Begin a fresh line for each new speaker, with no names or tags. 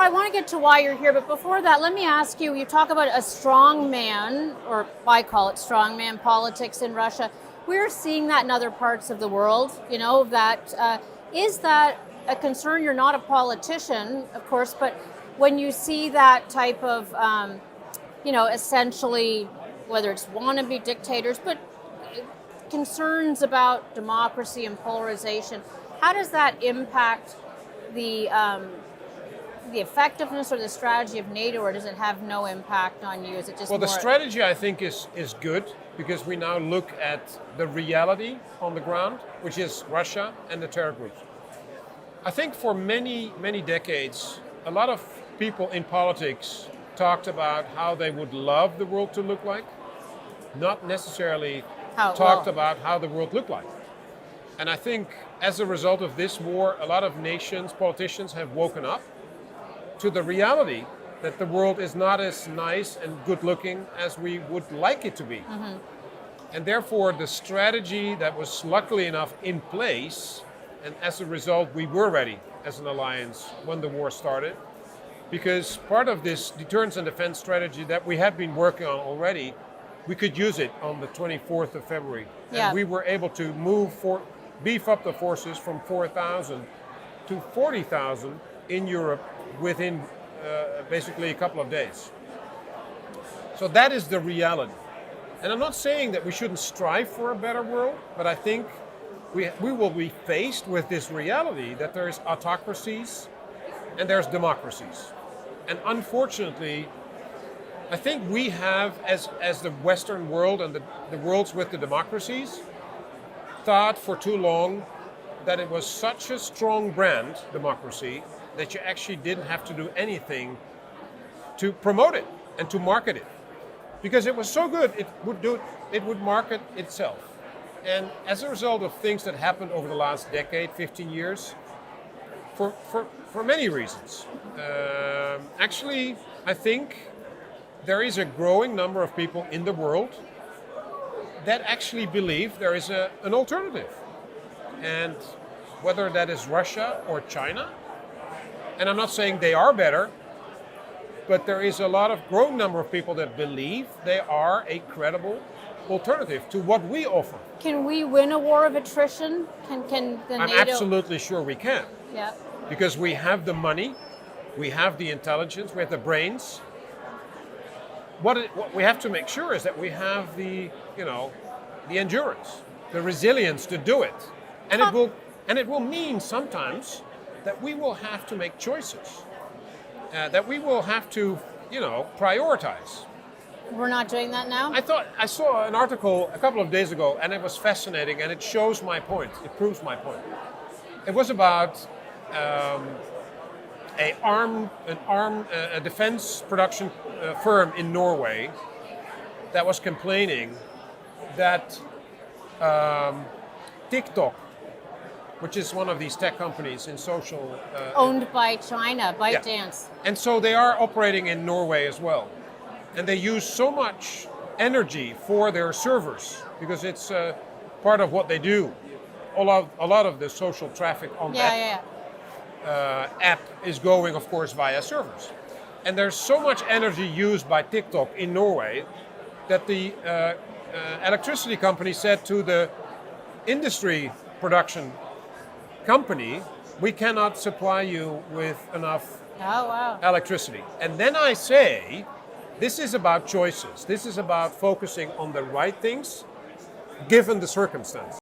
I want to get to why you're here, but before that, let me ask you, you talk about a strongman, or I call it strongman politics in Russia. We're seeing that in other parts of the world, is that a concern? You're not a politician, of course, but when you see that type of, essentially, whether it's wannabe dictators, but concerns about democracy and polarization, how does that impact the effectiveness or the strategy of NATO, or does it have no impact on you? Is it just
the strategy I think is good because we now look at the reality on the ground, which is Russia and the terror groups. I think for many, many decades, a lot of people in politics talked about how they would love the world to look like, not necessarily talked about how the world looked like. And I think as a result of this war, a lot of nations, politicians have woken up to the reality that the world is not as nice and good looking as we would like it to be. Mm-hmm. And therefore the strategy that was luckily enough in place, and as a result we were ready as an alliance when the war started, because part of this deterrence and defense strategy that we had been working on already, we could use it on the 24th of February. Yeah. And we were able to beef up the forces from 4,000 to 40,000 in Europe within basically a couple of days. So that is the reality. And I'm not saying that we shouldn't strive for a better world, but I think we will be faced with this reality that there's autocracies and there's democracies. And unfortunately, I think we have, as the Western world and the worlds with the democracies, thought for too long that it was such a strong brand, democracy, that you actually didn't have to do anything to promote it and to market it. Because it was so good, it would market itself. And as a result of things that happened over the last decade, 15 years, for many reasons, actually, I think there is a growing number of people in the world that actually believe there is an alternative. And whether that is Russia or China, and I'm not saying they are better, but there is a lot of growing number of people that believe they are a credible alternative to what we offer.
Can we win a war of attrition? Can the
I'm
NATO...
absolutely sure we can.
Yeah.
Because we have the money, we have the intelligence, we have the brains. What we have to make sure is that we have the endurance, the resilience to do it. And it will mean sometimes that we will have to make choices, that we will have to, prioritize.
We're not doing that now?
I saw an article a couple of days ago, and it was fascinating, and it shows my point. It proves my point. It was about a defense production firm in Norway that was complaining that TikTok, which is one of these tech companies in social...
owned by China, ByteDance.
Yeah. And so they are operating in Norway as well. And they use so much energy for their servers, because it's part of what they do. A lot of the social traffic on that app is going, of course, via servers. And there's so much energy used by TikTok in Norway that the electricity company said to the industry production company, we cannot supply you with enough electricity. And then I say, this is about choices. This is about focusing on the right things, given the circumstance.